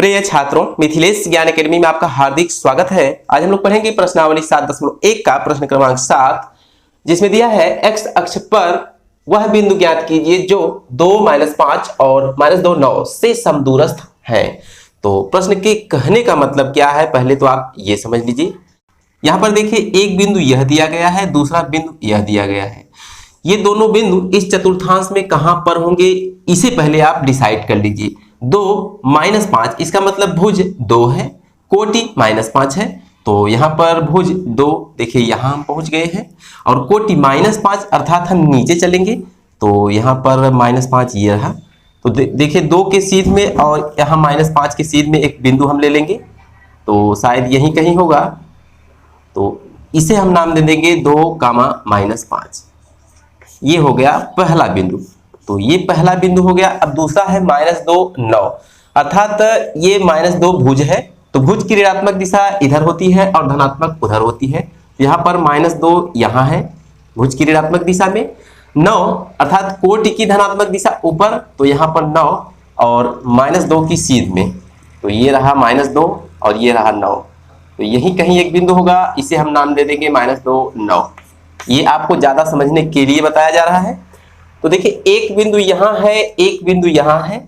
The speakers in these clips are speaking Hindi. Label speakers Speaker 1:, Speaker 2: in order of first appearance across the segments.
Speaker 1: प्रिय छात्रों, मिथिलेश ज्ञान अकेडमी में आपका हार्दिक स्वागत है। आज हम लोग पढ़ेंगे प्रश्नावली 7.1 का प्रश्न क्रमांक 7, जिसमें दिया है एक्स अक्ष पर वह बिंदु ज्ञात कीजिए जो 2, -5 और -2, 9 से समदूरस्थ है। तो प्रश्न के कहने का मतलब क्या है, पहले तो आप ये समझ लीजिए। यहां पर देखिए, एक बिंदु यह दिया गया है, दूसरा बिंदु यह दिया गया है। ये दोनों बिंदु इस चतुर्थांश में कहां पर होंगे, इसे पहले आप डिसाइड कर लीजिए। 2 -5, इसका मतलब भुज 2 है, कोटि -5 है, तो यहां पर भुज 2 देखिए यहां हम पहुंच गए हैं, और कोटि -5 अर्थात हम नीचे चलेंगे तो यहां पर -5 ये रहा। तो देखिए 2 के सीध में और यहां -5 के सीध में एक बिंदु हम ले लेंगे, तो शायद यही कहीं होगा, तो इसे हम नाम दे देंगे 2, -5। ये हो गया पहला बिंदु, तो ये पहला बिंदु हो गया। अब दूसरा है -2, 9, अर्थात ये -2 भुज है, तो भुज की ऋणात्मक दिशा इधर होती है और धनात्मक उधर होती है। यहाँ पर -2 यहाँ है भुज की ऋणात्मक दिशा में, 9 अर्थात कोटि की धनात्मक दिशा ऊपर, तो यहाँ पर 9 और -2 की सीध में, तो ये रहा -2 और ये रहा 9, तो यही कहीं एक बिंदु होगा, इसे हम नाम दे देंगे -2, 9। ये आपको ज्यादा समझने के लिए बताया जा रहा है। तो देखिए एक बिंदु यहां है, एक बिंदु यहां है,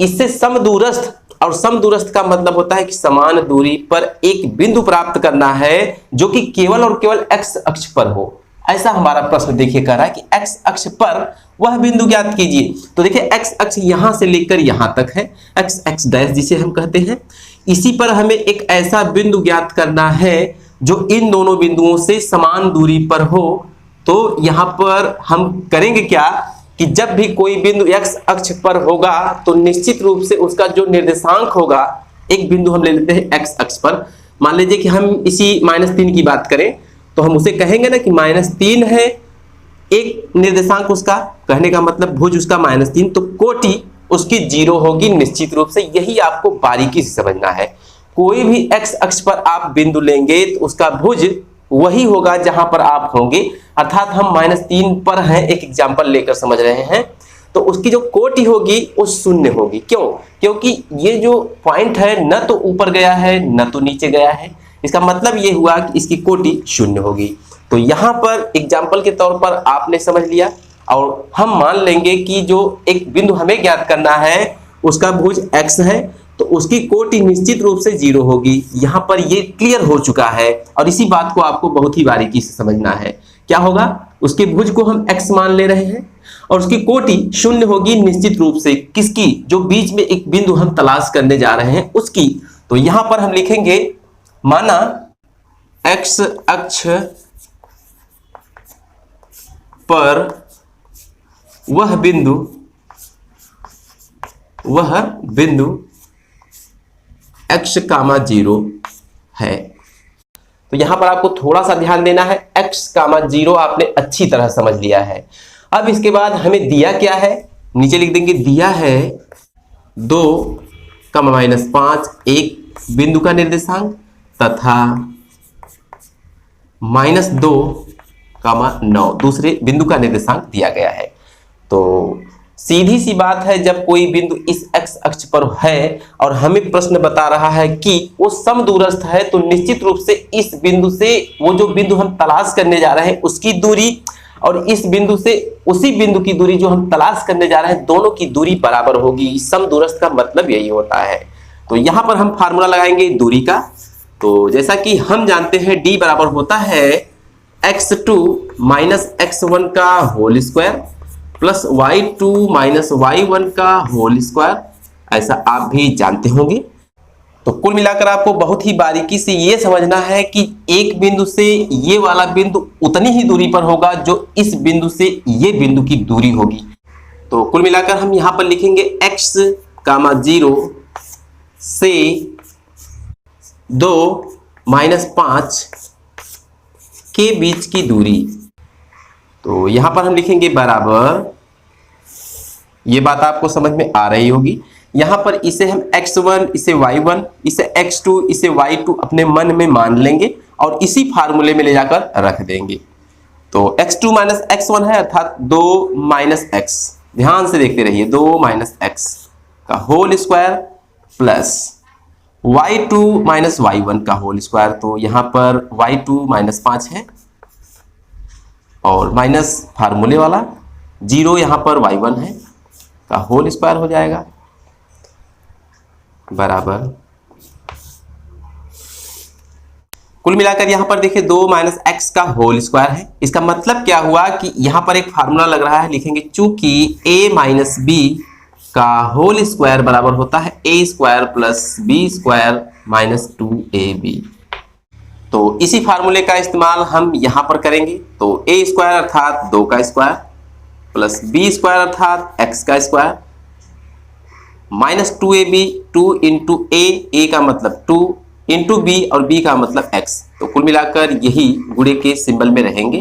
Speaker 1: इससे समदूरस्थ, और समदूरस्थ का मतलब होता है कि समान दूरी पर एक बिंदु प्राप्त करना है जो कि केवल और केवल एक्स अक्ष पर हो। ऐसा हमारा प्रश्न देखिए कह रहा है कि एक्स अक्ष पर वह बिंदु ज्ञात कीजिए। तो देखिए एक्स अक्ष यहां से लेकर यहां तक है, एक्स एक्स डैश जिसे हम कहते हैं। इसी पर हमें एक ऐसा बिंदु ज्ञात करना है जो इन दोनों बिंदुओं से समान दूरी पर हो। तो यहां पर हम करेंगे क्या कि जब भी कोई बिंदु x अक्ष पर होगा तो निश्चित रूप से उसका जो निर्देशांक होगा, एक बिंदु हम ले लेते हैं x अक्ष पर, मान लीजिए कि हम इसी -3 की बात करें, तो हम उसे कहेंगे ना कि -3 है एक निर्देशांक उसका, कहने का मतलब भुज उसका -3, तो कोटि उसकी 0 होगी निश्चित रूप से। यही आपको बारीकी से समझना है। कोई भी x अक्ष पर आप बिंदु लेंगे तो उसका भुज वही होगा जहां पर आप होंगे, अर्थात हम -3 पर हैं, एक एग्जांपल लेकर समझ रहे हैं, तो उसकी जो कोटि होगी वो 0 होगी। क्यों? क्योंकि ये जो पॉइंट है न तो ऊपर गया है न तो नीचे गया है, इसका मतलब ये हुआ कि इसकी कोटि 0 होगी। तो यहां पर एग्जांपल के तौर पर आपने समझ लिया, और हम मान लेंगे कि जो एक बिंदु हमें ज्ञात करना है उसका भुज x है, तो उसकी कोटि निश्चित रूप से 0 होगी। यहां पर ये क्लियर हो चुका है, और इसी बात को आपको बहुत ही बारीकी से समझना है। क्या होगा, उसके भुज को हम x मान ले रहे हैं और उसकी कोटि 0 होगी निश्चित रूप से, किसकी, जो बीच में एक बिंदु हम तलाश करने जा रहे हैं उसकी। तो यहां पर हम लिखेंगे, माना x अक्ष पर वह बिंदु x, 0 है। तो यहां पर आपको थोड़ा सा ध्यान देना है, x, 0 आपने अच्छी तरह समझ लिया है। अब इसके बाद हमें दिया क्या है, नीचे लिख देंगे, दिया है 2, -5 एक बिंदु का निर्देशांक तथा -2, 9 दूसरे बिंदु का निर्देशांक दिया गया है। तो सीधी सी बात है, जब कोई बिंदु इस x अक्ष पर है और हमें प्रश्न बता रहा है कि वो समदूरस्थ है, तो निश्चित रूप से इस बिंदु से वो जो बिंदु हम तलाश करने जा रहे हैं उसकी दूरी और इस बिंदु से उसी बिंदु की दूरी जो हम तलाश करने जा रहे हैं, दोनों की दूरी बराबर होगी। समदूरस्थ का मतलब यही होता है। तो यहां पर हम फार्मूला लगाएंगे दूरी का। तो जैसा कि हम जानते हैं d बराबर होता है x2 - x1 का whole square plus y2 - y1 का होल स्क्वायर, ऐसा आप भी जानते होंगे। तो कुल मिलाकर आपको बहुत ही बारीकी से ये समझना है कि एक बिंदु से ये वाला बिंदु उतनी ही दूरी पर होगा जो इस बिंदु से ये बिंदु की दूरी होगी। तो कुल मिलाकर हम यहां पर लिखेंगे x, 0 से 2 -5 के बीच की दूरी। तो यहां पर हम लिखेंगे बराबर, ये बात आपको समझ में आ रही होगी। यहां पर इसे हम x1, इसे y1, इसे x2, इसे y2 अपने मन में मान लेंगे और इसी फार्मूले में ले जाकर रख देंगे। तो x2 - x1 है, अर्थात 2 - x, ध्यान से देखते रहिए, 2 - x का whole square plus y2 minus y1 का होल स्क्वायर, तो यहां पर y2 माइनस 5 है और माइनस फार्मूले वाला 0 यहां पर y1 है का होल स्क्वायर हो जाएगा बराबर, कुल मिलाकर यहां पर देखिए 2 माइनस एक्स का होल स्क्वायर है। इसका मतलब क्या हुआ कि यहां पर एक फार्मूला लग रहा है, लिखेंगे चूंकि a माइनस बी का होल स्क्वायर बराबर होता है a square plus B square minus 2ab। तो इसी फार्मूले का इस्तेमाल हम यहां पर करेंगे। तो a स्क्वायर अर्थात 2 का स्क्वायर प्लस b स्क्वायर अर्थात x का square minus 2ab, 2 into a का मतलब 2 इंटू बी और b का मतलब x। तो कुल मिलाकर यही गुणे के सिंबल में रहेंगे,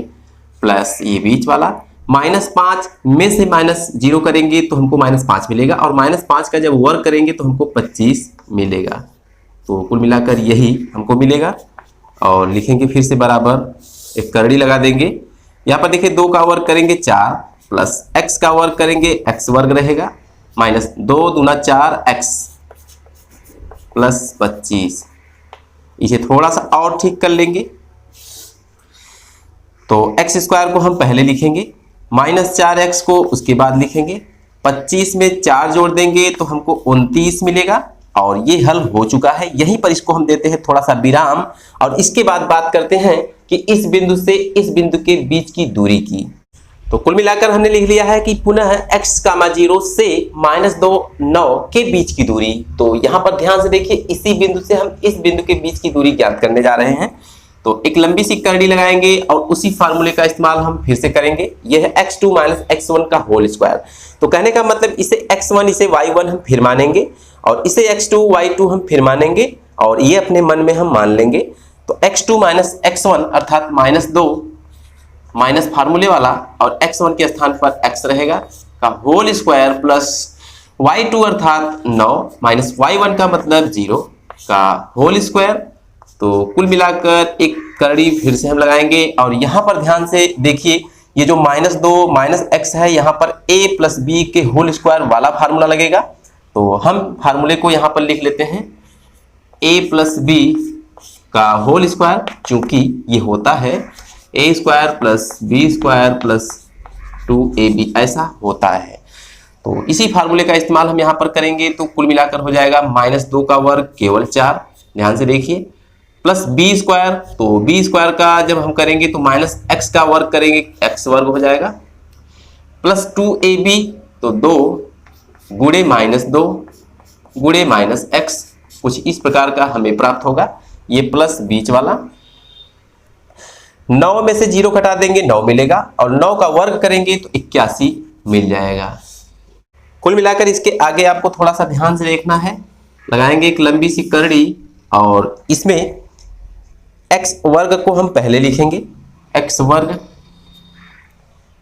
Speaker 1: प्लस ये बीच वाला माइनस 5 में से माइनस 0 करेंगे तो हमको माइनस 5 मिलेगा और माइनस 5 का जब वर्ग करेंगे तो हमको 25 मिलेगा। तो कुल मिलाकर यही हमको मिलेगा और लिखेंगे फिर से बराबर, एक करड़ी लगा देंगे। यहाँ पर देखिए 2 का वर्ग करेंगे 4 प्लस x का वर्ग करेंगे x वर्ग रहेगा माइनस 2 दूना 4x प्लस 25। इसे थोड़ा सा और ठीक कर लेंगे तो x स्क्वायर को हम पहले लिखेंगे, माइनस 4x को उसके बाद लिखेंगे, 25 में 4 जोड़ देंगे तो हमको 29 मिलेगा और ये हल हो चुका है। यहीं पर इसको हम देते हैं थोड़ा सा विराम और इसके बाद बात करते हैं कि इस बिंदु से इस बिंदु के बीच की दूरी की। तो कुल मिलाकर हमने लिख लिया है कि पुनः x, 0 से -2 9 के बीच की दूरी। तो यहां पर ध्यान से देखिए, इसी बिंदु से हम इस बिंदु के बीच की दूरी ज्ञात करने जा रहे हैं। तो एक लंबी सी करड़ी लगाएंगे और उसी फार्मूले का इस्तेमाल हम फिर से करेंगे। यह है x2 माइनस x1 का होल स्क्वायर। तो कहने का मतलब इसे x1 इसे y1 हम फिर मानेंगे और इसे x2 y2 हम फिर मानेंगे और ये अपने मन में हम मान लेंगे। तो x2 माइनस x1 अर्थात -2 माइनस फार्मूले वाला और x1 के स्थान पर x रहेगा का होल स्क्वायर प्लस y2 अर्थात 9 माइनस y1 का मतलब 0 का होल स्क्वायर। तो कुल मिलाकर एक करड़ी फिर से हम लगाएंगे और यहां पर ध्यान से देखिए, ये जो -2 माइनस x है यहाँ पर a प्लस बी के होल स्क्वायर वाला फार्मूला लगेगा। तो हम फार्मूले को यहाँ पर लिख लेते हैं a प्लस बी का होल स्क्वायर, चूंकि ये होता है a square plus B square plus 2ab, ऐसा होता है। तो इसी फार्मूले का इस्तेमाल हम यहाँ पर करेंगे। तो कुल मिलाकर हो जाएगा -2 का वर्ग केवल 4, ध्यान से देखिए, प्लस बी स्क्वायर। तो बी स्क्वायर का जब हम करेंगे तो माइनस एक्स का वर्ग करेंगे, एक्स वर्ग हो जाएगा, प्लस 2ab। तो 2 गुणे -2 गुणे -x, कुछ इस प्रकार का हमें प्राप्त होगा। ये प्लस बीच वाला 9 में से 0 घटा देंगे 9 मिलेगा और 9 का वर्ग करेंगे तो 81 मिल जाएगा। कुल मिलाकर इसके आगे आपको थोड़ा सा ध्यान से देखना है। लगाएंगे एक लंबी सी करड़ी और इसमें x वर्ग को हम पहले लिखेंगे, x वर्ग,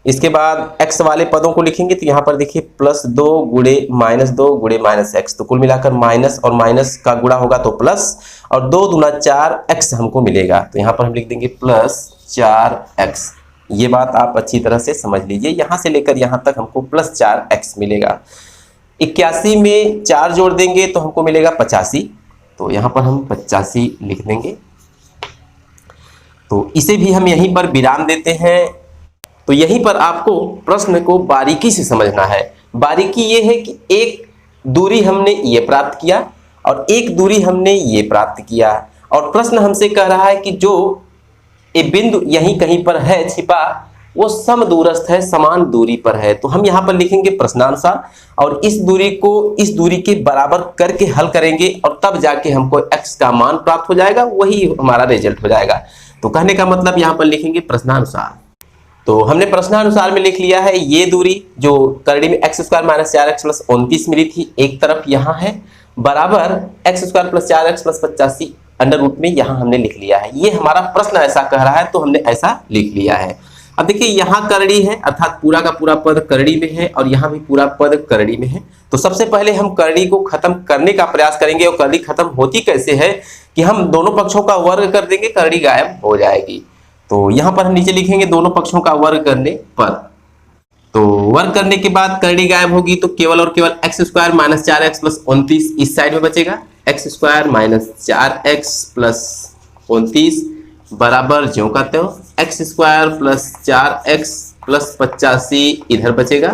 Speaker 1: इसके बाद x वाले पदों को लिखेंगे। तो यहाँ पर देखिए +2 गुणे -2 गुणे -x, तो कुल मिलाकर माइनस और माइनस का गुणा होगा तो प्लस और 2 दूना 4x हमको मिलेगा। तो यहाँ पर हम लिख देंगे +4x। ये बात आप अच्छी तरह से समझ लीजिए, यहाँ से लेकर यहाँ तक हमको +4x मिलेगा। 81 में 4 जोड़ देंगे तो हमको मिलेगा 85, तो यहाँ पर हम 85 लिख देंगे। तो इसे भी हम यहीं पर विराम देते हैं। तो यहीं पर आपको प्रश्न को बारीकी से समझना है। बारीकी ये है कि एक दूरी हमने ये प्राप्त किया और एक दूरी हमने ये प्राप्त किया और प्रश्न हमसे कह रहा है कि जो ये बिंदु यहीं कहीं पर है छिपा, वो समदूरस्थ है, समान दूरी पर है। तो हम यहाँ पर लिखेंगे प्रश्नानुसार और इस दूरी को इस दूरी के बराबर करके हल करेंगे और तब जाके हमको x का मान प्राप्त हो जाएगा, वही हमारा रिजल्ट हो जाएगा। तो कहने का मतलब यहाँ पर लिखेंगे प्रश्नानुसार। तो हमने प्रश्नानुसार में लिख लिया है ये दूरी जो करड़ी में x² - 4x + 29 मिली थी, एक तरफ यहाँ है, बराबर x² + 4x + 85 अंडर रूट में यहाँ हमने लिख लिया है। ये हमारा प्रश्न ऐसा कह रहा है तो हमने ऐसा लिख लिया है। अब देखिए यहाँ करड़ी है अर्थात पूरा का पूरा पद करड़ी में है और यहाँ भी पूरा पद करड़ी में है। तो सबसे पहले हम करड़ी को खत्म करने का प्रयास करेंगे और करड़ी खत्म होती कैसे है कि हम दोनों पक्षों का वर्ग कर देंगे, करड़ी गायब हो जाएगी। तो यहाँ पर हम नीचे लिखेंगे दोनों पक्षों का वर्ग करने पर। तो वर्ग करने के बाद करड़ी गायब होगी तो केवल और केवल x² - 4x + 29 इस साइड में बचेगा। X square minus 4x plus 29 बराबर ज्यों का त्यों x square plus 4x plus 85 इधर बचेगा।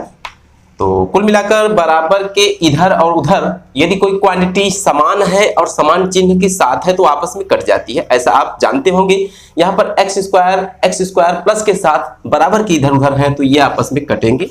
Speaker 1: तो कुल मिलाकर बराबर के इधर और उधर यदि कोई क्वांटिटी समान है और समान चिन्ह के साथ है तो आपस में कट जाती है, ऐसा आप जानते होंगे। यहाँ पर एक्स स्क्वायर प्लस के साथ बराबर के इधर उधर है तो ये आपस में कटेंगे।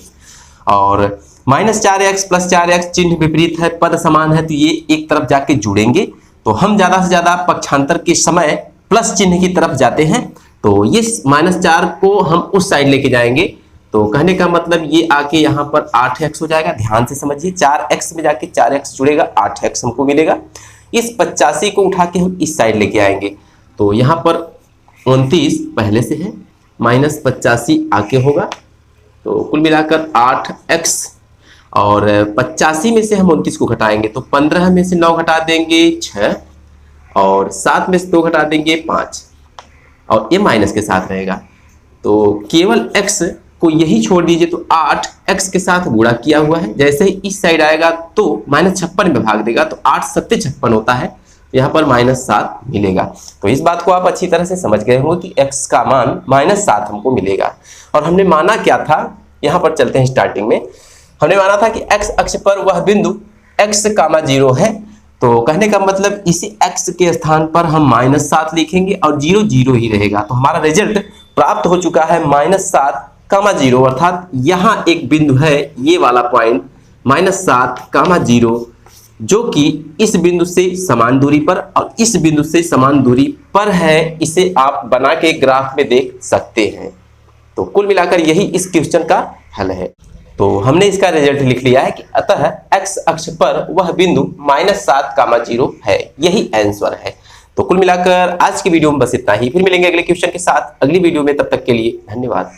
Speaker 1: और माइनस 4x प्लस 4x चिन्ह विपरीत है, पद समान है तो ये एक तरफ जाके जुड़ेंगे। तो हम ज्यादा से ज्यादा पक्षांतर के समय प्लस चिन्ह की तरफ जाते हैं, तो ये -4 को हम उस साइड लेके जाएंगे। तो कहने का मतलब ये आके यहाँ पर 8x हो जाएगा। ध्यान से समझिए, 4x में जाके 4x जुड़ेगा, 8x हमको मिलेगा। इस 85 को उठा के हम इस साइड लेके आएंगे, तो यहाँ पर 29 पहले से है, -85 आके होगा। तो कुल मिलाकर 8x और 85 में से हम 29 को घटाएंगे तो 15 में से 9 घटा देंगे 6 और 7 में से 2 घटा देंगे 5 और ये माइनस के साथ रहेगा। तो केवल x को यही छोड़ दीजिए, तो 8x के साथ गुणा किया हुआ है। जैसे ही इस साइड आएगा तो -56 में भाग देगा, तो 8 7 56 होता है, यहाँ पर -7 मिलेगा। तो इस बात को आप अच्छी तरह से समझ गए होंगे कि x का मान -7 हमको मिलेगा। और हमने माना क्या था, यहाँ पर चलते हैं। स्टार्टिंग में हमने माना था कि x अक्ष पर वह बिंदु x, 0 है। तो कहने का मतलब इसी x के स्थान पर हम -7 लिखेंगे और 0 0 ही रहेगा। तो हमारा रिजल्ट प्राप्त हो चुका है -7, 0, अर्थात यहाँ एक बिंदु है, ये वाला पॉइंट -7, 0, जो कि इस बिंदु से समान दूरी पर और इस बिंदु से समान दूरी पर है। इसे आप बना के ग्राफ में देख सकते हैं। तो कुल मिलाकर यही इस क्वेश्चन का हल है। तो हमने इसका रिजल्ट लिख लिया है कि अतः x अक्ष पर वह बिंदु -7, 0 है, यही आंसर है। तो कुल मिलाकर आज की वीडियो में बस इतना ही। फिर मिलेंगे अगले क्वेश्चन के साथ अगली वीडियो में, तब तक के लिए धन्यवाद।